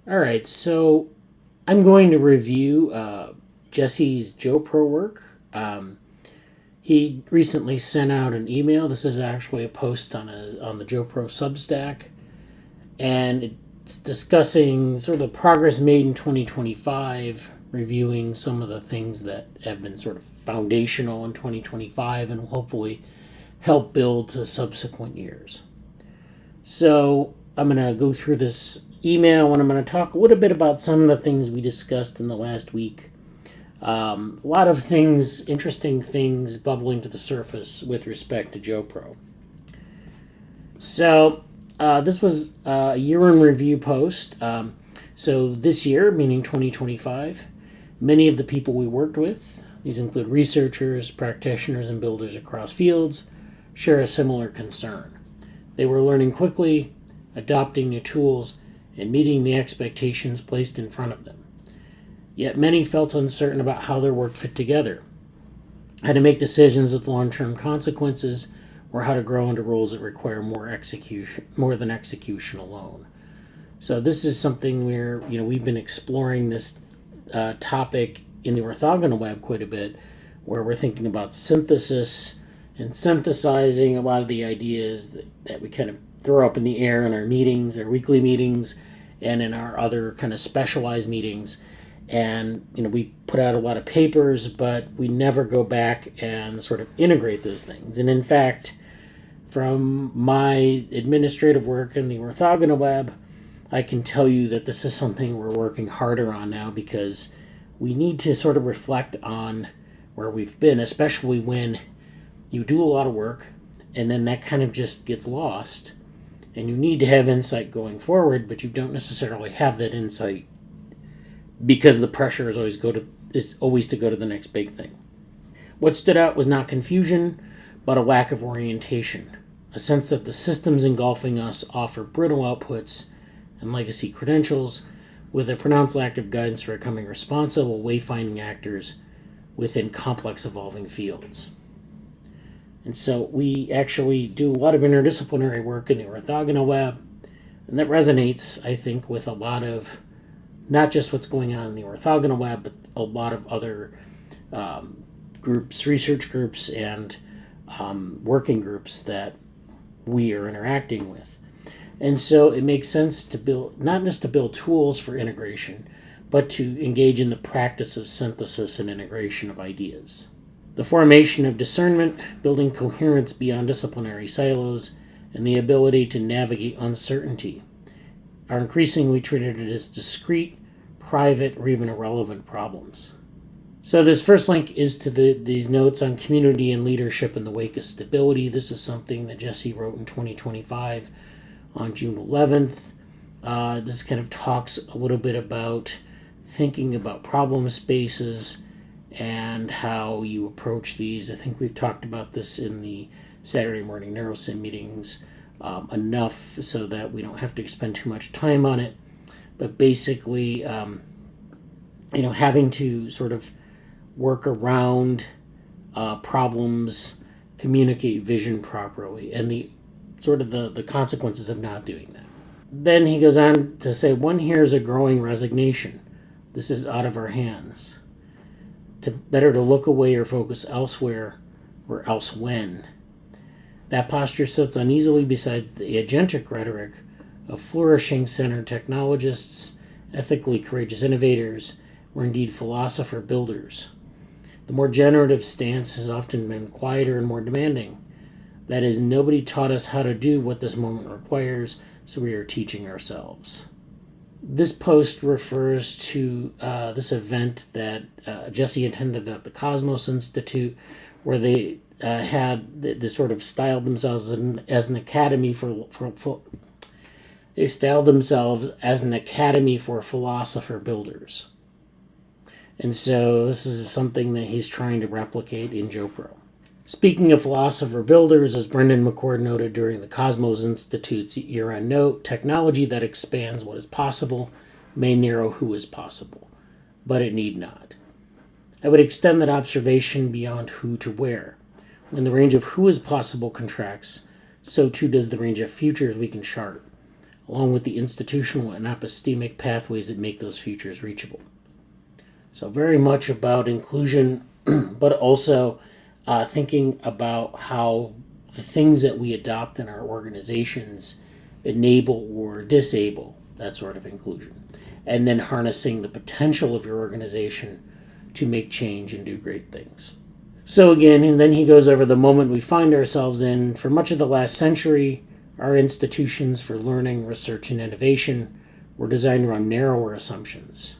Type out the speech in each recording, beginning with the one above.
All right, so I'm going to review Jesse's JoPro work. He recently sent out an email. This is actually a post on the JoPro Substack, and it's discussing sort of the progress made in 2025, reviewing some of the things that have been sort of foundational in 2025 and will hopefully help build to subsequent years. So I'm going to go through this email and I'm going to talk a little bit about some of the things we discussed in the last week. A lot of things, interesting things bubbling to the surface with respect to JoPro. So this was a year in review post. So this year, meaning 2025, many of the people we worked with, these include researchers, practitioners, and builders across fields, share a similar concern. They were learning quickly, adopting new tools, and meeting the expectations placed in front of them. Yet many felt uncertain about how their work fit together, how to make decisions with long-term consequences, or how to grow into roles that require more than execution alone. So this is something where we've been exploring this topic in the orthogonal web quite a bit, where we're thinking about synthesis and synthesizing a lot of the ideas that we kind of throw up in the air in our meetings, our weekly meetings, and in our other kind of specialized meetings. And we put out a lot of papers, but we never go back and sort of integrate those things. And in fact, from my administrative work in the orthogonal web, I can tell you that this is something we're working harder on now, because we need to sort of reflect on where we've been, especially when you do a lot of work and then that kind of just gets lost, and you need to have insight going forward, but you don't necessarily have that insight because the pressure is always to go to the next big thing. What stood out was not confusion, but a lack of orientation, a sense that the systems engulfing us offer brittle outputs and legacy credentials, with a pronounced lack of guidance for becoming responsible wayfinding actors within complex evolving fields. And so we actually do a lot of interdisciplinary work in the orthogonal web, and that resonates, I think, with a lot of not just what's going on in the orthogonal web, but a lot of other groups, research groups, and working groups that we are interacting with. And so it makes sense to build, not just to build tools for integration, but to engage in the practice of synthesis and integration of ideas. The formation of discernment, building coherence beyond disciplinary silos, and the ability to navigate uncertainty are increasingly treated as discrete, private, or even irrelevant problems. So this first link is to these notes on community and leadership in the wake of stability. This is something that Jesse wrote in 2025 on June 11th. This kind of talks a little bit about thinking about problem spaces and how you approach these. I think we've talked about this in the Saturday morning NeuroSim meetings enough so that we don't have to spend too much time on it. But basically, having to sort of work around problems, communicate vision properly, and the consequences of not doing that. Then he goes on to say, one hears a growing resignation. This is out of our hands. Better to look away or focus elsewhere or else when. That posture sits uneasily beside the agentic rhetoric of flourishing centered technologists, ethically courageous innovators, or indeed philosopher builders. The more generative stance has often been quieter and more demanding. That is, nobody taught us how to do what this moment requires, so we are teaching ourselves. This post refers to this event that Jesse attended at the Cosmos Institute, where they they sort of styled themselves as an academy they styled themselves as an academy for philosopher builders. And so this is something that he's trying to replicate in JoPro. Speaking of philosopher builders, as Brendan McCord noted during the Cosmos Institute's year-end note, technology that expands what is possible may narrow who is possible, but it need not. I would extend that observation beyond who to where. When the range of who is possible contracts, so too does the range of futures we can chart. along with the institutional and epistemic pathways that make those futures reachable. So very much about inclusion, but also thinking about how the things that we adopt in our organizations enable or disable that sort of inclusion, and then harnessing the potential of your organization to make change and do great things. So again, and then he goes over the moment we find ourselves in. For much of the last century, our institutions for learning, research, and innovation were designed around narrower assumptions.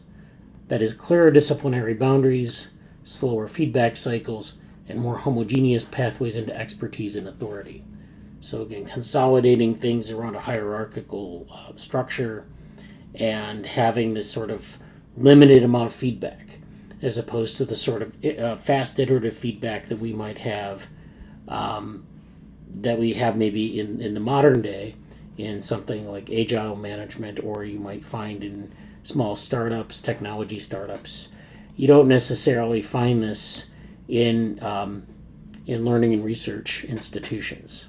That is, clearer disciplinary boundaries, slower feedback cycles, and more homogeneous pathways into expertise and authority. So again, consolidating things around a hierarchical structure and having this sort of limited amount of feedback, as opposed to the sort of fast iterative feedback that we might have, that we have maybe in the modern day in something like agile management, or you might find in small startups, technology startups. You don't necessarily find this in learning and research institutions.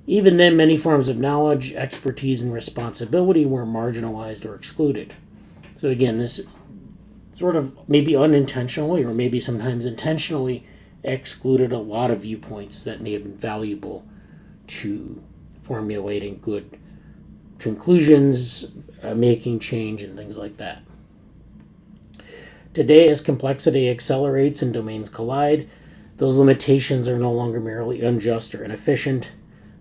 Even then, many forms of knowledge, expertise, and responsibility were marginalized or excluded. So again, this sort of maybe unintentionally or maybe sometimes intentionally excluded a lot of viewpoints that may have been valuable to formulating good conclusions, making change, and things like that. Today, as complexity accelerates and domains collide, those limitations are no longer merely unjust or inefficient.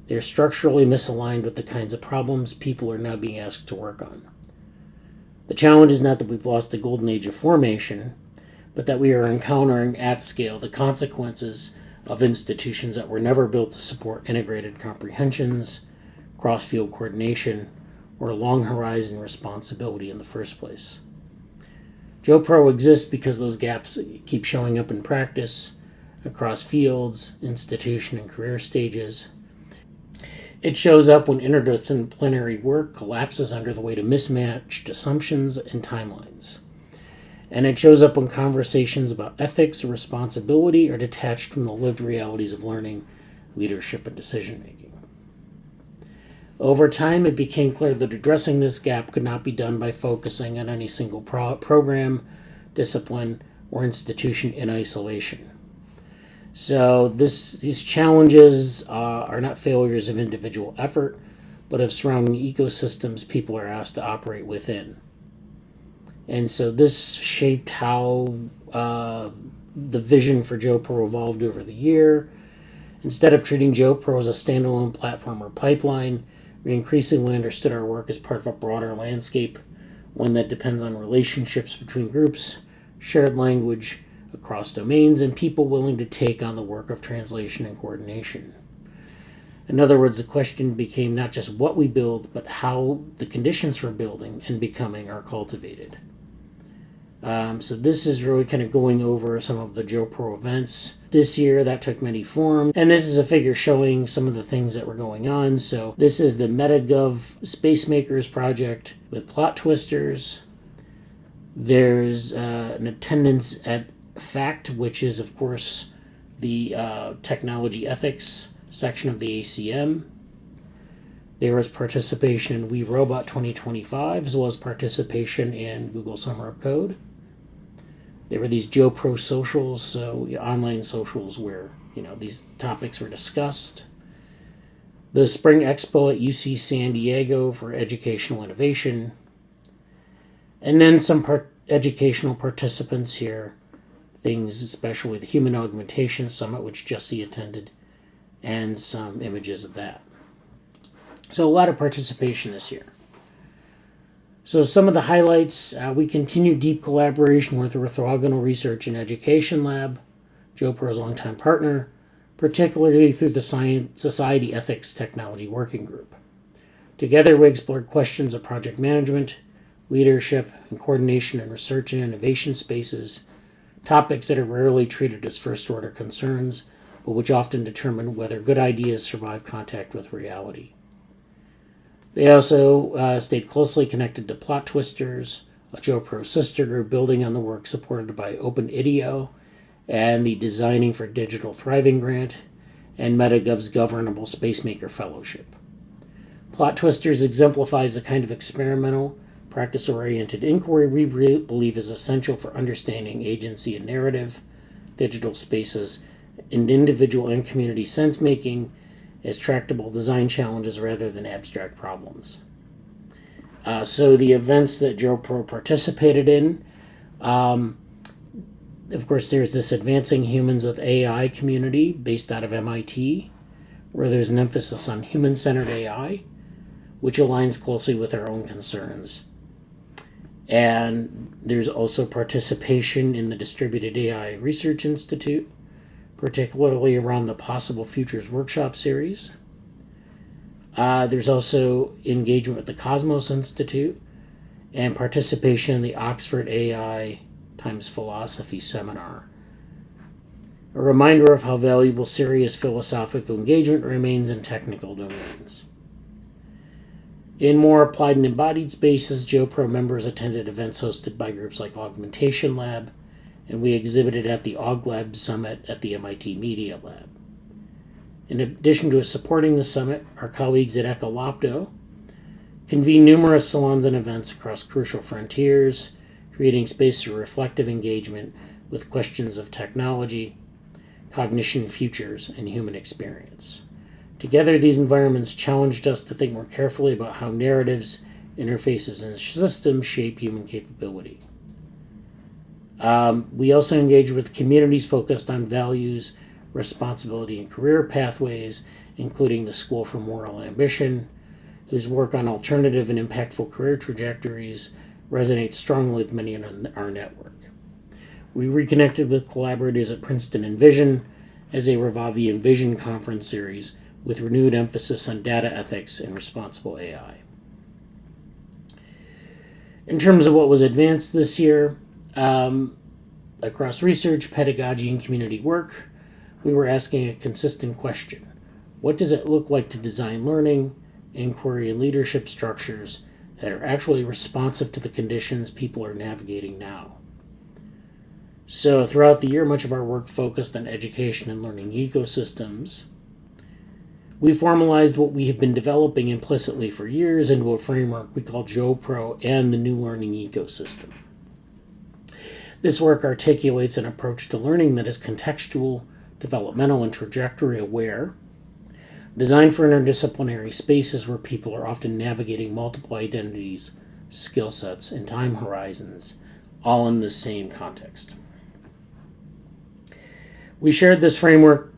They are structurally misaligned with the kinds of problems people are now being asked to work on. The challenge is not that we've lost the golden age of formation, but that we are encountering at scale the consequences of institutions that were never built to support integrated comprehensions, cross-field coordination, or long horizon responsibility in the first place. JoPro exists because those gaps keep showing up in practice across fields, institution, and career stages. It shows up when interdisciplinary work collapses under the weight of mismatched assumptions and timelines. And it shows up when conversations about ethics or responsibility are detached from the lived realities of learning, leadership, and decision-making. Over time, it became clear that addressing this gap could not be done by focusing on any single program, discipline, or institution in isolation. So these challenges are not failures of individual effort, but of surrounding ecosystems people are asked to operate within. And so this shaped how the vision for JoPro evolved over the year. Instead of treating JoPro as a standalone platform or pipeline, we increasingly understood our work as part of a broader landscape, one that depends on relationships between groups, shared language across domains, and people willing to take on the work of translation and coordination. In other words, the question became not just what we build, but how the conditions for building and becoming are cultivated. So this is really kind of going over some of the JoPro events this year that took many forms. And this is a figure showing some of the things that were going on. So this is the MetaGov Space Makers project with plot twisters. There's an attendance at FACT, which is, of course, the technology ethics section of the ACM. There was participation in We Robot 2025, as well as participation in Google Summer of Code. There were these JoPro socials, so online socials where these topics were discussed. The Spring Expo at UC San Diego for educational innovation. And then some educational participants here, things especially the Human Augmentation Summit, which Jesse attended, and some images of that. So a lot of participation this year. So some of the highlights, we continue deep collaboration with the Orthogonal Research and Education Lab, JoPro's longtime partner, particularly through the Society Ethics Technology Working Group. Together we explored questions of project management, leadership, and coordination in research and innovation spaces, topics that are rarely treated as first-order concerns, but which often determine whether good ideas survive contact with reality. They also stayed closely connected to Plot Twisters, a JoPro sister group building on the work supported by OpenIDEO and the Designing for Digital Thriving grant, and MetaGov's Governable Spacemaker Fellowship. Plot Twisters exemplifies the kind of experimental, practice-oriented inquiry we believe is essential for understanding agency and narrative, digital spaces, and individual and community sense-making as tractable design challenges rather than abstract problems. So the events that JoPro participated in, of course, there's this Advancing Humans with AI community based out of MIT, where there's an emphasis on human-centered AI, which aligns closely with our own concerns. And there's also participation in the Distributed AI Research Institute, particularly around the Possible Futures Workshop series. There's also engagement with the Cosmos Institute and participation in the Oxford AI times Philosophy seminar. A reminder of how valuable serious philosophical engagement remains in technical domains. In more applied and embodied spaces, JoPro members attended events hosted by groups like Augmentation Lab, and we exhibited at the AugLab Summit at the MIT Media Lab. In addition to supporting the summit, our colleagues at Ecolopto convened numerous salons and events across crucial frontiers, creating space for reflective engagement with questions of technology, cognition, futures, and human experience. Together, these environments challenged us to think more carefully about how narratives, interfaces, and systems shape human capability. We also engaged with communities focused on values, responsibility, and career pathways, including the School for Moral Ambition, whose work on alternative and impactful career trajectories resonates strongly with many in our network. We reconnected with collaborators at Princeton Envision as they revive the Envision conference series with renewed emphasis on data ethics and responsible AI. In terms of what was advanced this year, across research, pedagogy, and community work, we were asking a consistent question. What does it look like to design learning, inquiry, and leadership structures that are actually responsive to the conditions people are navigating now? So throughout the year, much of our work focused on education and learning ecosystems. We formalized what we have been developing implicitly for years into a framework we call JoPro and the New Learning Ecosystem. This work articulates an approach to learning that is contextual, developmental, and trajectory aware, designed for interdisciplinary spaces where people are often navigating multiple identities, skill sets, and time horizons, all in the same context. We shared this framework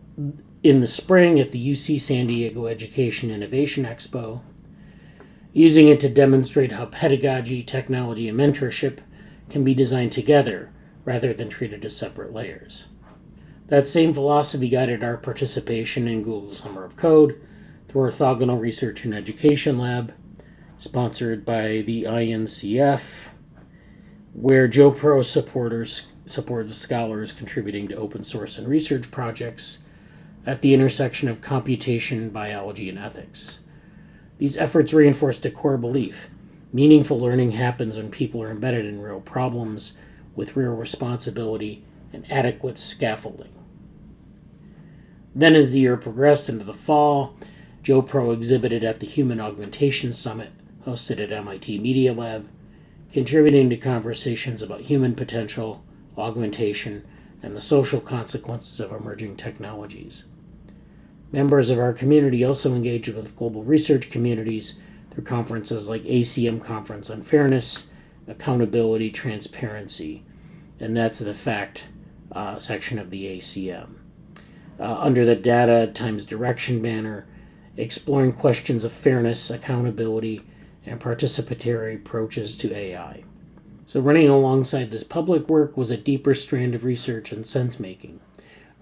in the spring at the UC San Diego Education Innovation Expo, using it to demonstrate how pedagogy, technology, and mentorship can be designed together rather than treated as separate layers. That same philosophy guided our participation in Google Summer of Code through Orthogonal Research and Education Lab, sponsored by the INCF, where JoPro supported scholars contributing to open source and research projects at the intersection of computation, biology, and ethics. These efforts reinforced a core belief. Meaningful learning happens when people are embedded in real problems with real responsibility and adequate scaffolding. Then as the year progressed into the fall, JoPro exhibited at the Human Augmentation Summit hosted at MIT Media Lab, contributing to conversations about human potential, augmentation, and the social consequences of emerging technologies. Members of our community also engaged with global research communities through conferences like ACM Conference on Fairness, Accountability, Transparency, and that's the FACT section of the ACM. Under the Data times Direction banner, exploring questions of fairness, accountability, and participatory approaches to AI. So running alongside this public work was a deeper strand of research and sense-making.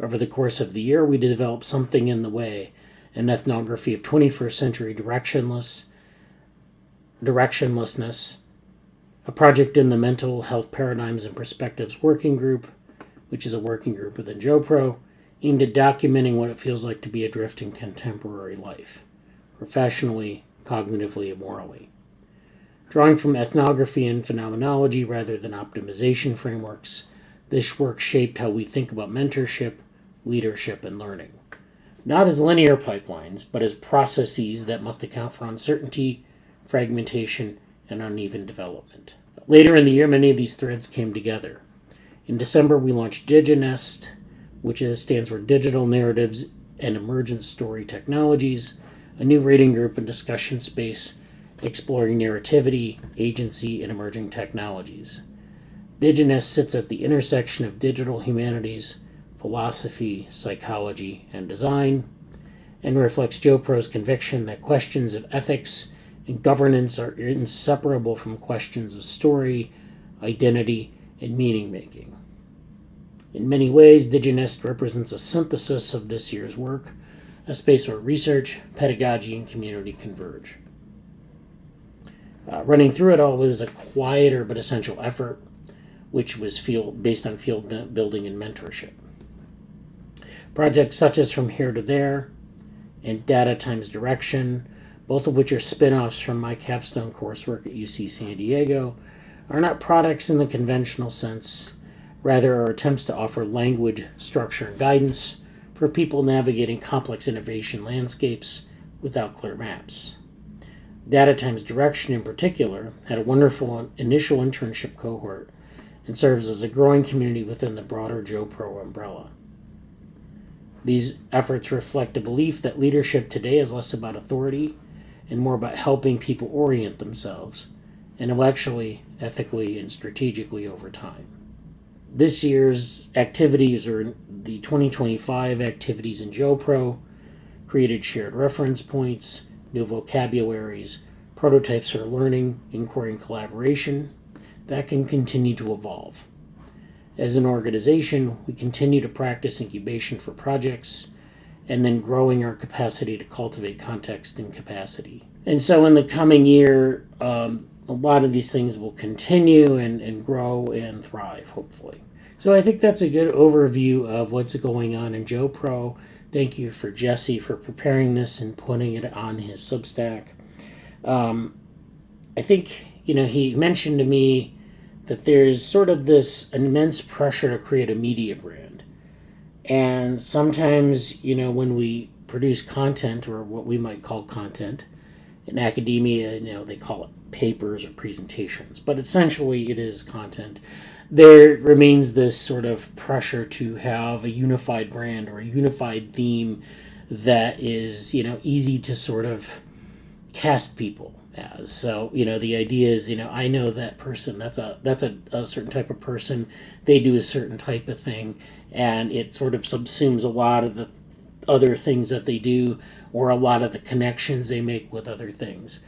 Over the course of the year, we developed Something in the Way, an ethnography of 21st century directionlessness, a project in the Mental Health Paradigms and Perspectives Working Group, which is a working group within JoPro, aimed at documenting what it feels like to be adrift in contemporary life, professionally, cognitively, and morally. Drawing from ethnography and phenomenology rather than optimization frameworks, this work shaped how we think about mentorship, leadership, and learning. not as linear pipelines, but as processes that must account for uncertainty, fragmentation, and uneven development. Later in the year, many of these threads came together. In December, we launched DigiNest, which stands for Digital Narratives and Emergent Story Technologies, a new reading group and discussion space exploring narrativity, agency, and emerging technologies. DigiNest sits at the intersection of digital humanities, philosophy, psychology, and design, and reflects JoPro's conviction that questions of ethics and governance are inseparable from questions of story, identity, and meaning making. In many ways, DigiNest represents a synthesis of this year's work, a space where research, pedagogy, and community converge. Running through it all was a quieter but essential effort, which was based on field building and mentorship. Projects such as From Here to There and Data Times Direction, both of which are spin-offs from my capstone coursework at UC San Diego, are not products in the conventional sense, rather are attempts to offer language, structure, and guidance for people navigating complex innovation landscapes without clear maps. Data Times Direction, in particular, had a wonderful initial internship cohort and serves as a growing community within the broader JoPro umbrella. These efforts reflect a belief that leadership today is less about authority and more about helping people orient themselves intellectually, ethically, and strategically over time. This year's activities, or the 2025 activities in JoPro, created shared reference points, new vocabularies, prototypes for learning, inquiry, and collaboration that can continue to evolve. As an organization, we continue to practice incubation for projects and then growing our capacity to cultivate context and capacity. And so in the coming year, a lot of these things will continue and grow and thrive, hopefully. So I think that's a good overview of what's going on in JoPro. Thank you for Jesse for preparing this and putting it on his Substack. I think, he mentioned to me that there's sort of this immense pressure to create a media brand. And sometimes, when we produce content, or what we might call content, in academia, they call it papers or presentations, but essentially it is content. There remains this sort of pressure to have a unified brand or a unified theme that is, easy to sort of cast people as. So, the idea is, I know that person, that's a certain type of person, they do a certain type of thing, and it sort of subsumes a lot of the other things that they do, or a lot of the connections they make with other things.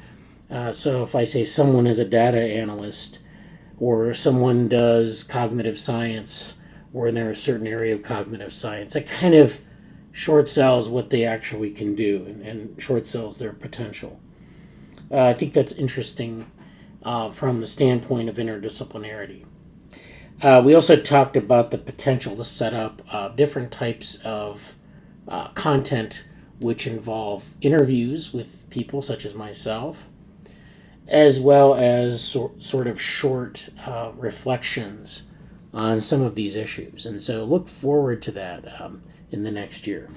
So if I say someone is a data analyst, or someone does cognitive science, or they're a certain area of cognitive science, it kind of short sells what they actually can do and short sells their potential. I think that's interesting from the standpoint of interdisciplinarity. We also talked about the potential to set up different types of content which involve interviews with people such as myself, as well as sort of short reflections on some of these issues. And so look forward to that in the next year.